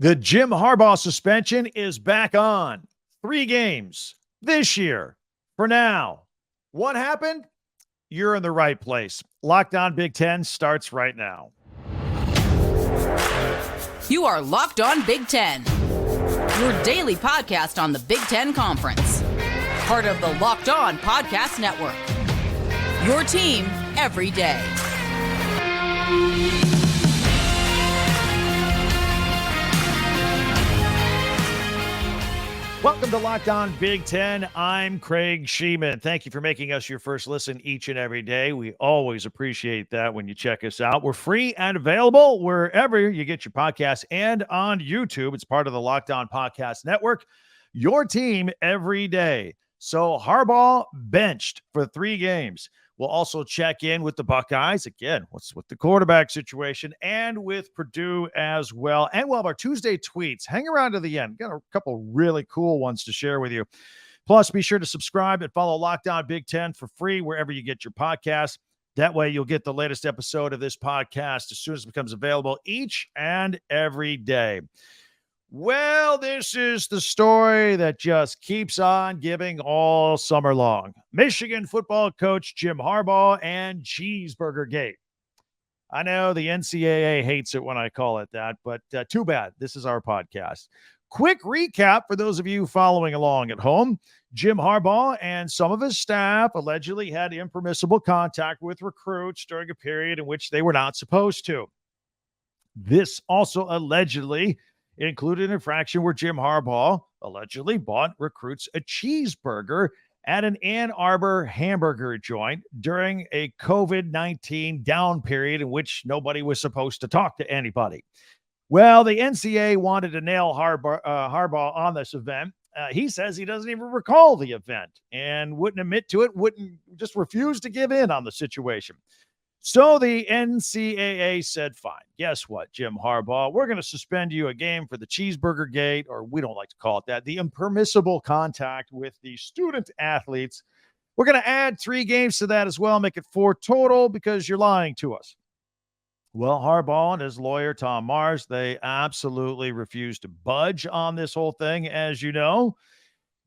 The Jim Harbaugh suspension is back on. 3 games this year. For now. What happened? You're in the right place. Locked On Big Ten starts right now. You are Locked On Big Ten, your daily podcast on the Big Ten Conference. Part of the Locked On Podcast Network. Your team every day. Welcome to Locked On Big Ten. I'm Craig Sheeman. Thank you for making us your first listen each and every day. We always appreciate that when you check us out. We're free and available wherever you get your podcasts and on YouTube. It's part of the Locked On Podcast Network. Your team every day. So Harbaugh benched for 3 games. We'll also check in with the Buckeyes. Again, what's with the quarterback situation and with Purdue as well. And we'll have our Tuesday tweets. Hang around to the end. Got a couple really cool ones to share with you. Plus, be sure to subscribe and follow Locked On Big Ten for free wherever you get your podcasts. That way, you'll get the latest episode of this podcast as soon as it becomes available each and every day. Well, this is the story that just keeps on giving all summer long. Michigan football coach Jim Harbaugh and Cheeseburger Gate. I know the NCAA hates it when I call it that, but too bad. This is our podcast. Quick recap for those of you following along at home. Jim Harbaugh and some of his staff allegedly had impermissible contact with recruits during a period in which they were not supposed to. This also allegedly included an infraction where Jim Harbaugh allegedly bought recruits a cheeseburger at an Ann Arbor hamburger joint during a COVID-19 down period in which nobody was supposed to talk to anybody. Well, the NCAA wanted to nail Harbaugh on this event. He says he doesn't even recall the event and wouldn't admit to it, just refuse to give in on the situation. So the NCAA said, fine, guess what, Jim Harbaugh? We're going to suspend you a game for the cheeseburger gate, or we don't like to call it that, the impermissible contact with the student athletes. We're going to add 3 games to that as well, make it 4 total because you're lying to us. Well, Harbaugh and his lawyer, Tom Mars, they absolutely refused to budge on this whole thing, as you know.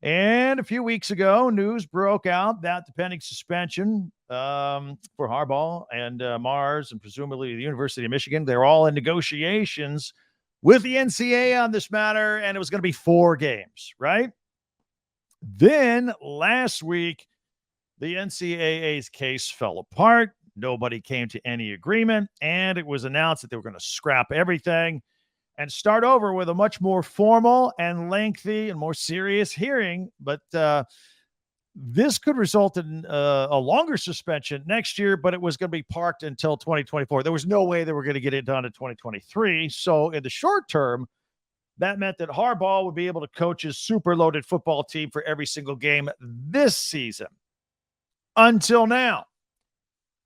And a few weeks ago, news broke out that the pending suspension for Harbaugh and Mars and presumably the University of Michigan, they're all in negotiations with the NCAA on this matter, and it was going to be 4 games, right? Then last week, the NCAA's case fell apart. Nobody came to any agreement, and it was announced that they were going to scrap everything and start over with a much more formal and lengthy and more serious hearing. But this could result in a longer suspension next year, but it was going to be parked until 2024. There was no way they were going to get it done in 2023. So in the short term, that meant that Harbaugh would be able to coach his super loaded football team for every single game this season. Until now,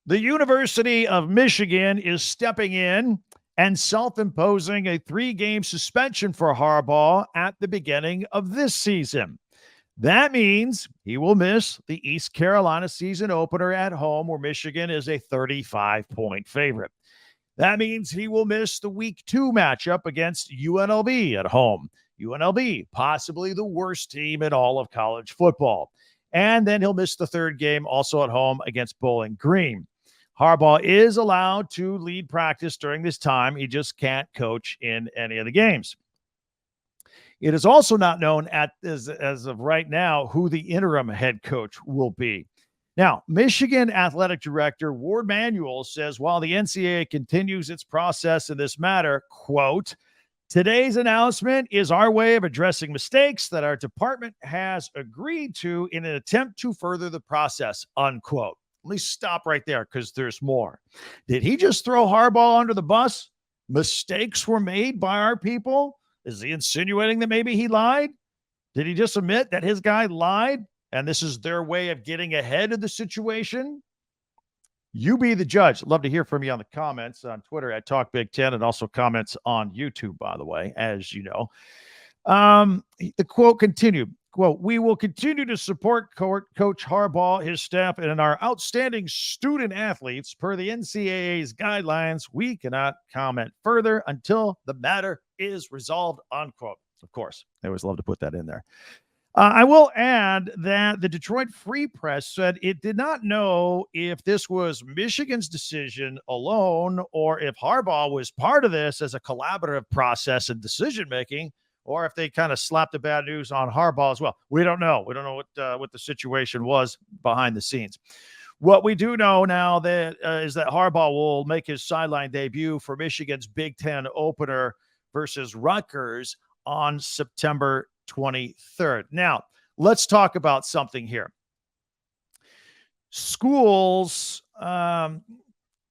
the University of Michigan is stepping in and self-imposing a 3-game suspension for Harbaugh at the beginning of this season. That means he will miss the East Carolina season opener at home, where Michigan is a 35-point favorite. That means he will miss the Week 2 matchup against UNLV at home. UNLV, possibly the worst team in all of college football. And then he'll miss the 3rd game also at home against Bowling Green. Harbaugh is allowed to lead practice during this time. He just can't coach in any of the games. It is also not known as of right now who the interim head coach will be. Now, Michigan Athletic Director Ward Manuel says while the NCAA continues its process in this matter, quote, today's announcement is our way of addressing mistakes that our department has agreed to in an attempt to further the process, unquote. At least stop right there because there's more. Did he just throw Harbaugh under the bus? Mistakes were made by our people? Is he insinuating that maybe he lied? Did he just admit that his guy lied and this is their way of getting ahead of the situation? You be the judge. Love to hear from you on the comments on Twitter at Talk Big Ten and also comments on YouTube, by the way, as you know. The quote continued. quote, "We will continue to support Coach Harbaugh, his staff, and our outstanding student athletes. Per the NCAA's guidelines, we cannot comment further until the matter is resolved," unquote. Of course, they always love to put that in there. I will add that the Detroit Free Press said it did not know if this was Michigan's decision alone or if Harbaugh was part of this as a collaborative process in decision-making, or if they kind of slapped the bad news on Harbaugh as well. We don't know. We don't know what the situation was behind the scenes. What we do know now is that Harbaugh will make his sideline debut for Michigan's Big Ten opener versus Rutgers on September 23rd. Now, let's talk about something here. Schools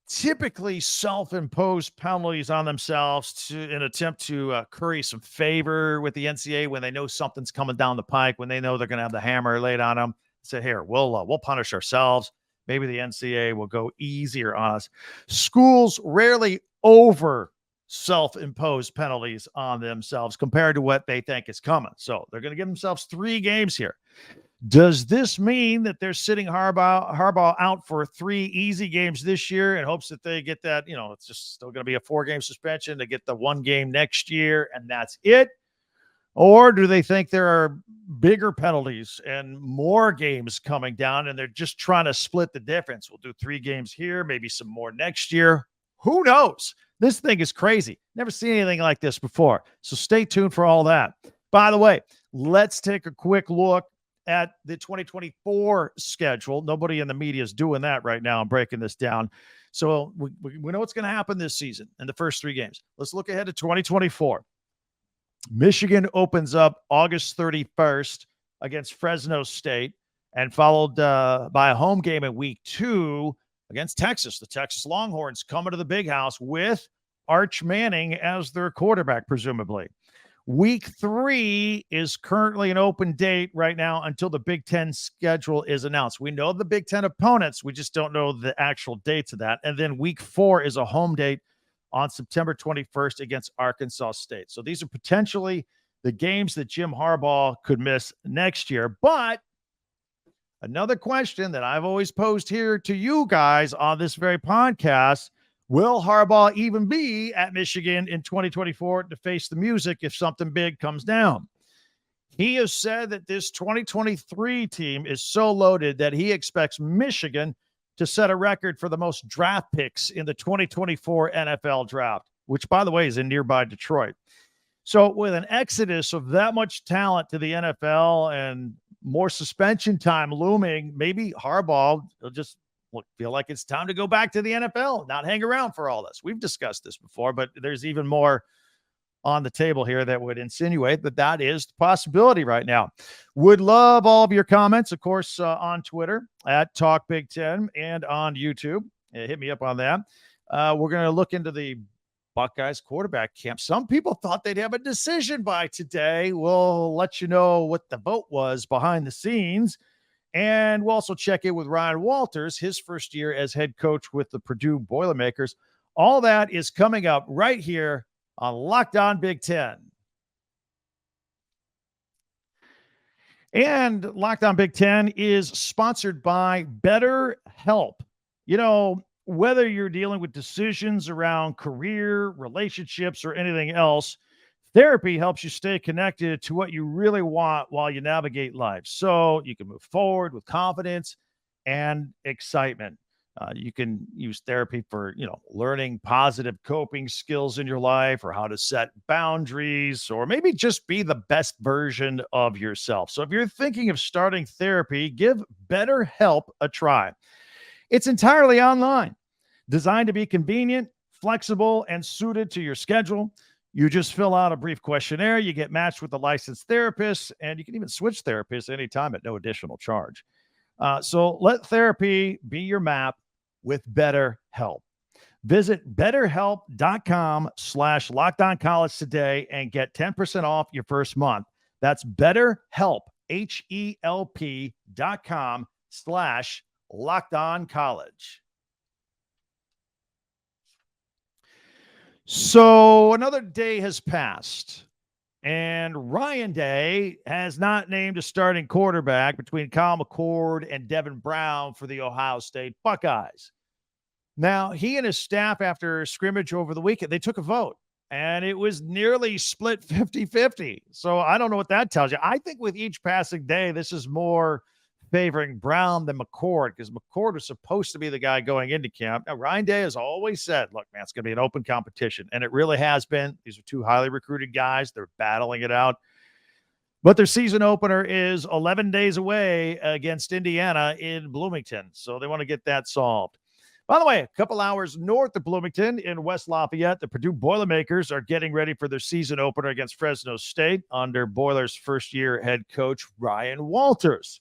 typically self-impose penalties on themselves in an attempt to curry some favor with the NCAA when they know something's coming down the pike, when they know they're going to have the hammer laid on them. Say, here, we'll punish ourselves. Maybe the NCAA will go easier on us. Schools rarely self-impose penalties on themselves compared to what they think is coming. So they're going to give themselves 3 games here. Does this mean that they're sitting Harbaugh out for 3 easy games this year in hopes that they get that, it's just still going to be a 4-game suspension to get the 1 game next year and that's it? Or do they think there are bigger penalties and more games coming down and they're just trying to split the difference? We'll do 3 games here, maybe some more next year. Who knows? This thing is crazy. Never seen anything like this before. So stay tuned for all that. By the way, let's take a quick look at the 2024 schedule. Nobody in the media is doing that right now. I'm breaking this down. So we know what's going to happen this season in the first 3 games. Let's look ahead to 2024. Michigan opens up August 31st against Fresno State and followed by a home game in week 2 against Texas. The Texas Longhorns coming to the Big House with Arch Manning as their quarterback, presumably. Week 3 is currently an open date right now until the Big Ten schedule is announced. We know the Big Ten opponents. We just don't know the actual dates of that. And then week 4 is a home date on September 21st against Arkansas State. So these are potentially the games that Jim Harbaugh could miss next year. But another question that I've always posed here to you guys on this very podcast, will Harbaugh even be at Michigan in 2024 to face the music if something big comes down? He has said that this 2023 team is so loaded that he expects Michigan to set a record for the most draft picks in the 2024 NFL draft, which, by the way, is in nearby Detroit. So with an exodus of that much talent to the NFL and more suspension time looming, maybe Harbaugh will just feel like it's time to go back to the NFL, not hang around for all this. We've discussed this before, but there's even more on the table here that would insinuate that that is the possibility right now. Would love all of your comments, of course, on Twitter at Talk Big Ten and on YouTube. Hit me up on that. We're going to look into the Buckeyes quarterback camp. Some people thought they'd have a decision by today. We'll let you know what the vote was behind the scenes. And we'll also check in with Ryan Walters, his first year as head coach with the Purdue Boilermakers. All that is coming up right here on Locked On Big Ten. And Locked On Big Ten is sponsored by Betterhelp. Whether you're dealing with decisions around career, relationships, or anything else, therapy helps you stay connected to what you really want while you navigate life, so you can move forward with confidence and excitement. You can use therapy for, learning positive coping skills in your life, or how to set boundaries, or maybe just be the best version of yourself. So if you're thinking of starting therapy, give BetterHelp a try. It's entirely online, designed to be convenient, flexible, and suited to your schedule. You just fill out a brief questionnaire, you get matched with a licensed therapist, and you can even switch therapists anytime at no additional charge. So let therapy be your map with BetterHelp. Visit betterhelp.com/LockedOnCollege today and get 10% off your first month. That's BetterHelp, HELP.com/LockedOnCollege. So another day has passed And Ryan Day has not named a starting quarterback between Kyle McCord and Devin Brown for the Ohio State Buckeyes. Now, he and his staff, after a scrimmage over the weekend, they took a vote, and it was nearly split 50-50. So I don't know what that tells you. I think with each passing day, this is more favoring Brown than McCord, because McCord was supposed to be the guy going into camp. Now, Ryan Day has always said, look, man, it's going to be an open competition, and it really has been. These are two highly recruited guys. They're battling it out. But their season opener is 11 days away against Indiana in Bloomington, so they want to get that solved. By the way, a couple hours north of Bloomington in West Lafayette, the Purdue Boilermakers are getting ready for their season opener against Fresno State under Boilers' first-year head coach, Ryan Walters.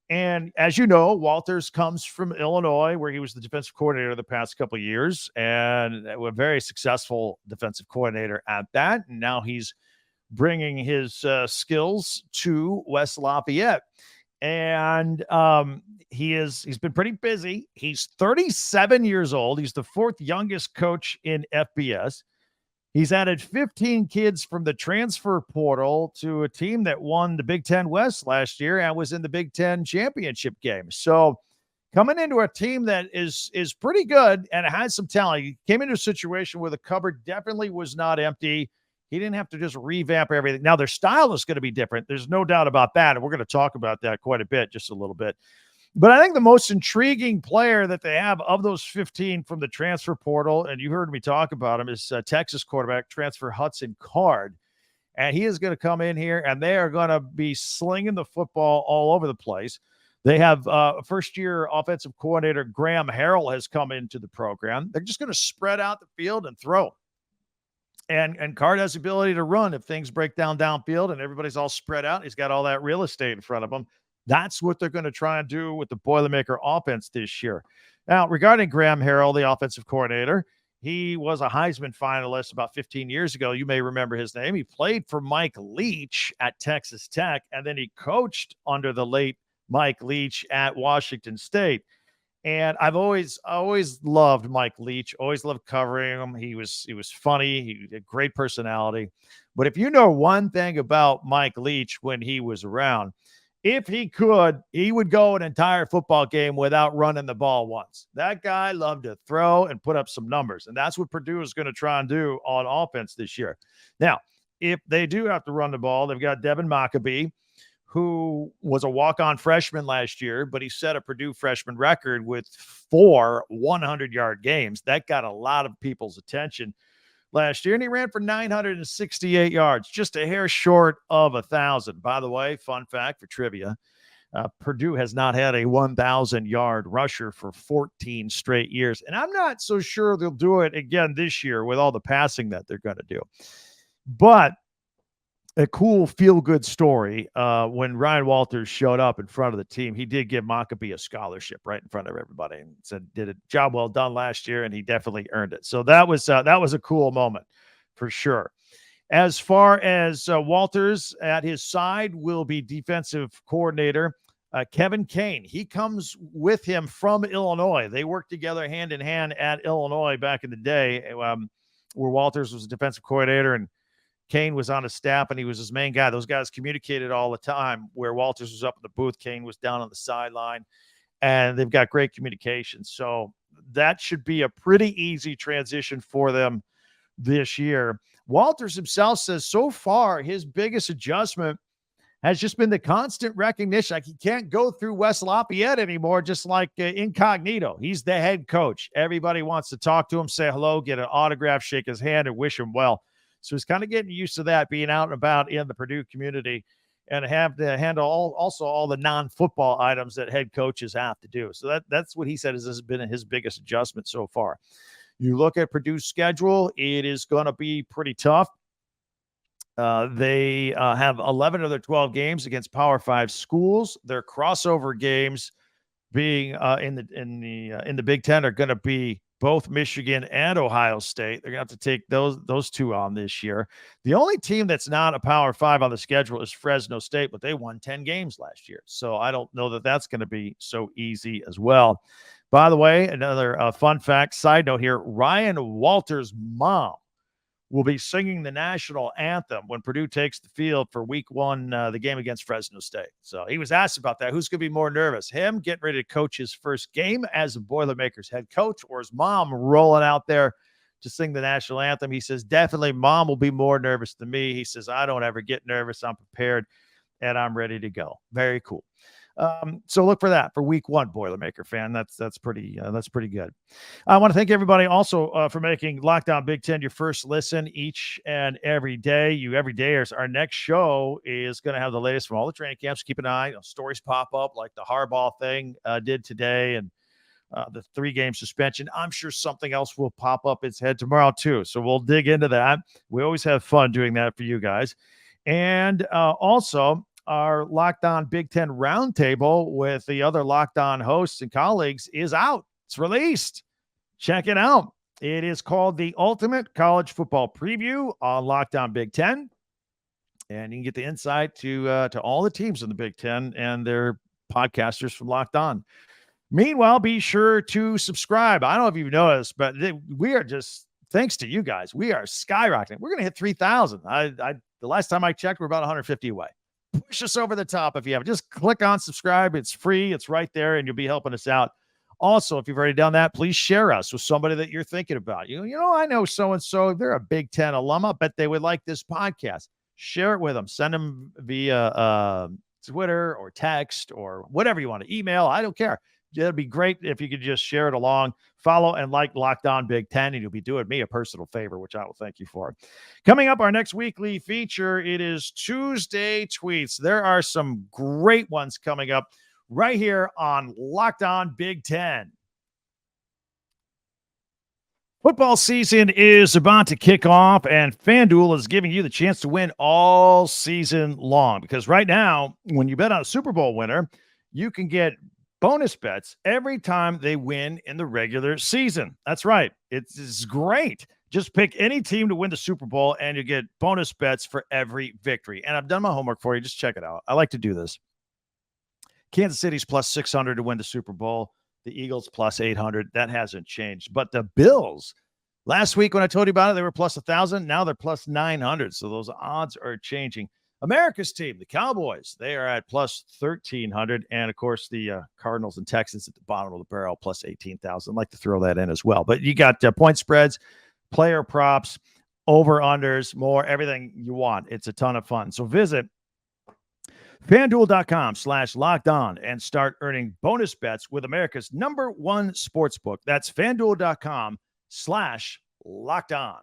And as you know, Walters comes from Illinois, where he was the defensive coordinator the past couple of years, and a very successful defensive coordinator at that. And now he's bringing his skills to West Lafayette. And he's been pretty busy. He's 37 years old. He's the fourth youngest coach in FBS. He's added 15 kids from the transfer portal to a team that won the Big Ten West last year and was in the Big Ten championship game. So coming into a team that is pretty good and has some talent. He came into a situation where the cupboard definitely was not empty. He didn't have to just revamp everything. Now, their style is going to be different. There's no doubt about that, and we're going to talk about that quite a bit, just a little bit. But I think the most intriguing player that they have of those 15 from the transfer portal, and you heard me talk about him, is Texas quarterback transfer Hudson Card. And he is going to come in here, and they are going to be slinging the football all over the place. They have first-year offensive coordinator Graham Harrell has come into the program. They're just going to spread out the field and throw. And Card has the ability to run if things break down downfield and everybody's all spread out. He's got all that real estate in front of him. That's what they're going to try and do with the Boilermaker offense this year. Now, regarding Graham Harrell, the offensive coordinator, he was a Heisman finalist about 15 years ago. You may remember his name. He played for Mike Leach at Texas Tech, and then he coached under the late Mike Leach at Washington State. And I've always loved Mike Leach, always loved covering him. He was funny. He had a great personality. But if you know one thing about Mike Leach when he was around, if he could, he would go an entire football game without running the ball once. That guy loved to throw and put up some numbers. And that's what Purdue is going to try and do on offense this year. Now, if they do have to run the ball, they've got Devin Maccabee, who was a walk-on freshman last year, but he set a Purdue freshman record with 4 100-yard games. That got a lot of people's attention last year, and he ran for 968 yards, just a hair short of 1,000. By the way, fun fact for trivia, Purdue has not had a 1,000-yard rusher for 14 straight years, and I'm not so sure they'll do it again this year with all the passing that they're going to do. But a cool feel-good story. When Ryan Walters showed up in front of the team, he did give Maccabee a scholarship right in front of everybody and said, did a job well done last year, and he definitely earned it. So that was a cool moment for sure. As far as Walters, at his side will be defensive coordinator Kevin Kane. He comes with him from Illinois. They worked together hand in hand at Illinois back in the day, where Walters was a defensive coordinator and Kane was on his staff, and he was his main guy. Those guys communicated all the time. Where Walters was up in the booth, Kane was down on the sideline, and they've got great communication. So that should be a pretty easy transition for them this year. Walters himself says so far his biggest adjustment has just been the constant recognition. Like, he can't go through West Lafayette anymore, just like incognito. He's the head coach. Everybody wants to talk to him, say hello, get an autograph, shake his hand, and wish him well. So he's kind of getting used to that, being out and about in the Purdue community, and have to handle all the non-football items that head coaches have to do. So that's what he said has been his biggest adjustment so far. You look at Purdue's schedule, it is going to be pretty tough. They have 11 of their 12 games against Power 5 schools. Their crossover games being in the Big Ten are going to be both Michigan and Ohio State. They're going to have to take those two on this year. The only team that's not a Power 5 on the schedule is Fresno State, but they won 10 games last year. So I don't know that that's going to be so easy as well. By the way, another fun fact, side note here, Ryan Walters' mom will be singing the national anthem when Purdue takes the field for week 1, the game against Fresno State. So he was asked about that. Who's going to be more nervous? Him getting ready to coach his first game as a Boilermakers head coach, or his mom rolling out there to sing the national anthem? He says, definitely mom will be more nervous than me. He says, I don't ever get nervous. I'm prepared and I'm ready to go. Very cool. So look for that for week 1, Boilermaker fan. That's pretty good. I want to thank everybody also for making Locked On Big Ten your first listen each and every day. Our next show is going to have the latest from all the training camps. Keep an eye. Stories pop up like the Harbaugh thing did today, and the 3-game suspension. I'm sure something else will pop up its head tomorrow too. So we'll dig into that. We always have fun doing that for you guys. And also, our Locked On Big Ten Roundtable with the other Locked On hosts and colleagues is out. It's released. Check it out. It is called the Ultimate College Football Preview on Locked On Big Ten. And you can get the insight to all the teams in the Big Ten and their podcasters from Locked On. Meanwhile, be sure to subscribe. I don't know if you've noticed, but we are just, thanks to you guys, we are skyrocketing. We're going to hit 3,000. The last time I checked, we're about 150 away. Push us over the top if you have. Just click on subscribe. It's free. It's right there, and you'll be helping us out. Also, if you've already done that, please share us with somebody that you're thinking about. I know so-and-so. They're a Big Ten alum. I bet they would like this podcast. Share it with them. Send them via Twitter or text or whatever you want to email. I don't care. It'd be great if you could just share it along. Follow and like Locked On Big Ten, and you'll be doing me a personal favor, which I will thank you for. Coming up, our next weekly feature, it is Tuesday Tweets. There are some great ones coming up right here on Locked On Big Ten. Football season is about to kick off, and FanDuel is giving you the chance to win all season long. Because right now, when you bet on a Super Bowl winner, you can get bonus bets every time they win in the regular season. That's right. It's great. Just pick any team to win the Super Bowl, and you get bonus bets for every victory. And I've done my homework for you. Just check it out. I like to do this. Kansas City's plus 600 to win the Super Bowl. The Eagles plus 800. That hasn't changed. But the Bills, last week when I told you about it, they were plus 1,000. Now they're plus 900. So those odds are changing. America's team, the Cowboys, they are at plus 1,300. And, of course, the Cardinals and Texans at the bottom of the barrel, plus 18,000. I'd like to throw that in as well. But you got point spreads, player props, over-unders, more, everything you want. It's a ton of fun. So visit FanDuel.com/lockedon and start earning bonus bets with America's #1 sportsbook. That's FanDuel.com/lockedon.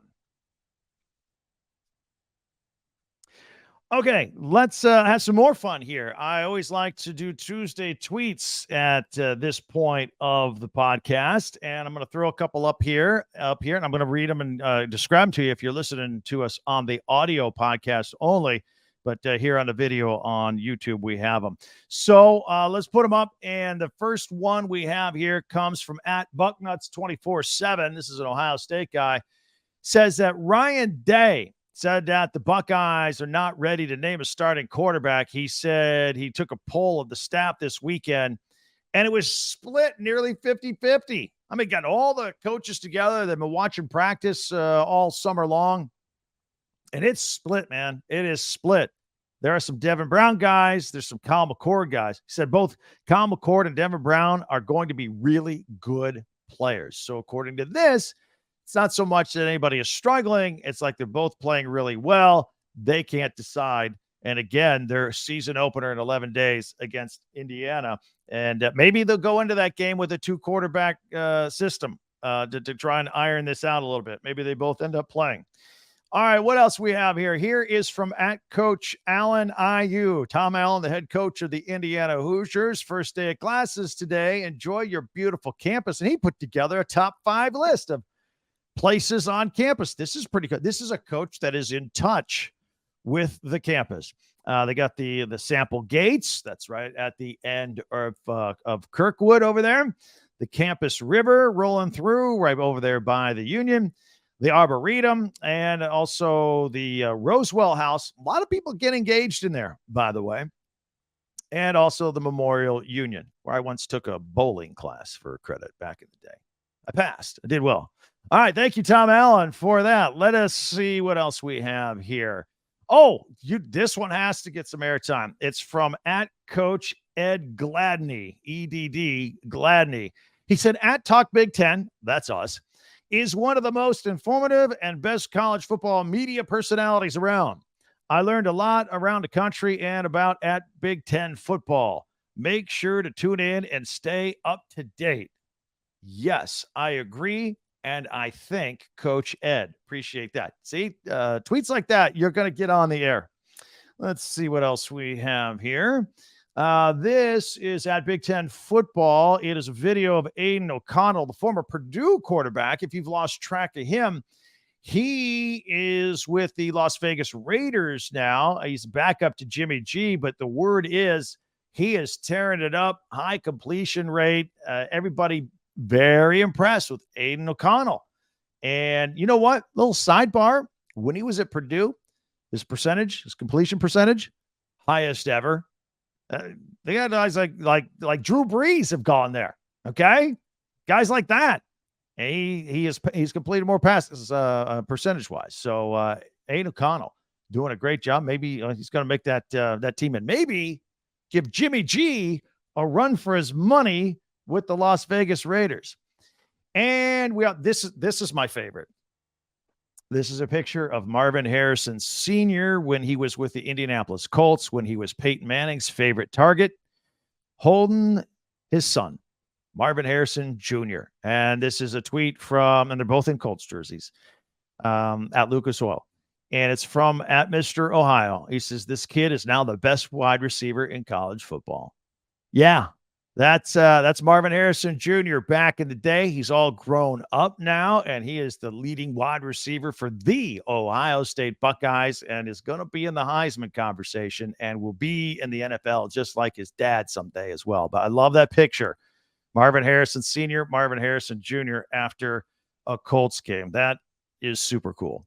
Okay, let's have some more fun here. I always like to do Tuesday tweets at this point of the podcast, and I'm going to throw a couple up here, and I'm going to read them and describe them to you if you're listening to us on the audio podcast only. But here on the video on YouTube, we have them. So let's put them up. And the first one we have here comes from at Bucknuts247. This is an Ohio State guy. Says that Ryan Day said that the Buckeyes are not ready to name a starting quarterback. He said he took a poll of the staff this weekend, and it was split nearly 50-50. I mean, got all the coaches together. They've been watching practice all summer long, and it's split, man. It is split. There are some Devin Brown guys. There's some Kyle McCord guys. He said both Kyle McCord and Devin Brown are going to be really good players. So according to this, it's not so much that anybody is struggling. It's like they're both playing really well. They can't decide. And again, their season opener in 11 days against Indiana. And maybe they'll go into that game with a 2-quarterback system to try and iron this out a little bit. Maybe they both end up playing. All right, what else we have here? Here is from at Coach Allen IU. Tom Allen, the head coach of the Indiana Hoosiers. First day of classes today. Enjoy your beautiful campus. And he put together a top 5 list of places on campus. This is pretty good. This is a coach that is in touch with the campus. They got the Sample Gates. That's right at the end of Kirkwood over there. The Campus River rolling through right over there by the Union. The Arboretum, and also the Rosewell House. A lot of people get engaged in there, by the way. And also the Memorial Union, where I once took a bowling class for credit back in the day. I passed. I did well. All right. Thank you, Tom Allen, for that. Let us see what else we have here. Oh, this one has to get some airtime. It's from at Coach Ed Gladney, EDD Gladney. He said, at Talk Big Ten, that's us, is one of the most informative and best college football media personalities around. I learned a lot around the country and about at Big Ten football. Make sure to tune in and stay up to date. Yes, I agree. And I thank Coach Ed. Appreciate that. See, tweets like that, you're going to get on the air. Let's see what else we have here. This is at Big Ten football. It is a video of Aiden OConnell, the former Purdue quarterback. If you've lost track of him, he is with the Las Vegas Raiders now. He's back up to Jimmy G, but the word is he is tearing it up. High completion rate. Everybody very impressed with Aiden OConnell. And you know what? Little sidebar. When he was at Purdue, his completion percentage, highest ever. They got guys like Drew Brees have gone there. Okay. Guys like that. And he's completed more passes percentage wise. So Aiden OConnell doing a great job. Maybe he's going to make that team and maybe give Jimmy G a run for his money with the Las Vegas Raiders. And this is my favorite. This is a picture of Marvin Harrison Sr. when he was with the Indianapolis Colts, when he was Peyton Manning's favorite target, holding his son, Marvin Harrison Jr. And this is a tweet and they're both in Colts jerseys, at Lucas Oil. And it's from at Mr. Ohio. He says, this kid is now the best wide receiver in college football. Yeah. That's Marvin Harrison Jr. back in the day. He's all grown up now, and he is the leading wide receiver for the Ohio State Buckeyes and is going to be in the Heisman conversation and will be in the NFL just like his dad someday as well. But I love that picture. Marvin Harrison Sr., Marvin Harrison Jr. after a Colts game. That is super cool.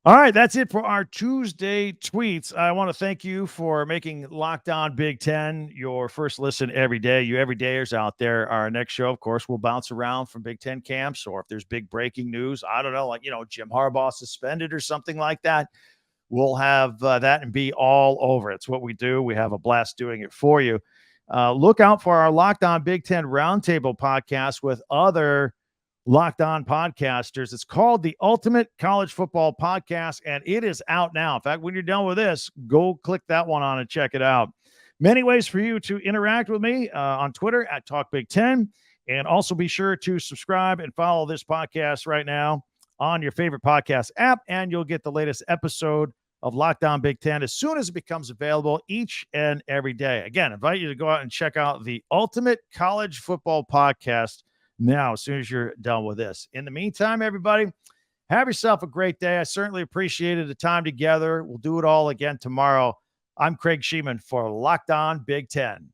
All right, that's it for our Tuesday tweets. I want to thank you for making Locked On Big Ten your first listen every day. You everydayers out there, our next show, of course, we'll bounce around from Big Ten camps, or if there's big breaking news, I don't know, like, Jim Harbaugh suspended or something like that, we'll have that and be all over. It's what we do. We have a blast doing it for you. Look out for our Locked On Big Ten Roundtable podcast with other Locked On podcasters. It's called the Ultimate College Football Podcast, and it is out now. In fact, when you're done with this, go click that one on and check it out. Many ways for you to interact with me on Twitter at TalkBig10, and also be sure to subscribe and follow this podcast right now on your favorite podcast app, and you'll get the latest episode of Locked On Big Ten as soon as it becomes available each and every day. Again, I invite you to go out and check out the Ultimate College Football Podcast now, as soon as you're done with this. In the meantime, everybody, have yourself a great day. I certainly appreciated the time together. We'll do it all again tomorrow. I'm Craig Sheeman for Locked On Big Ten.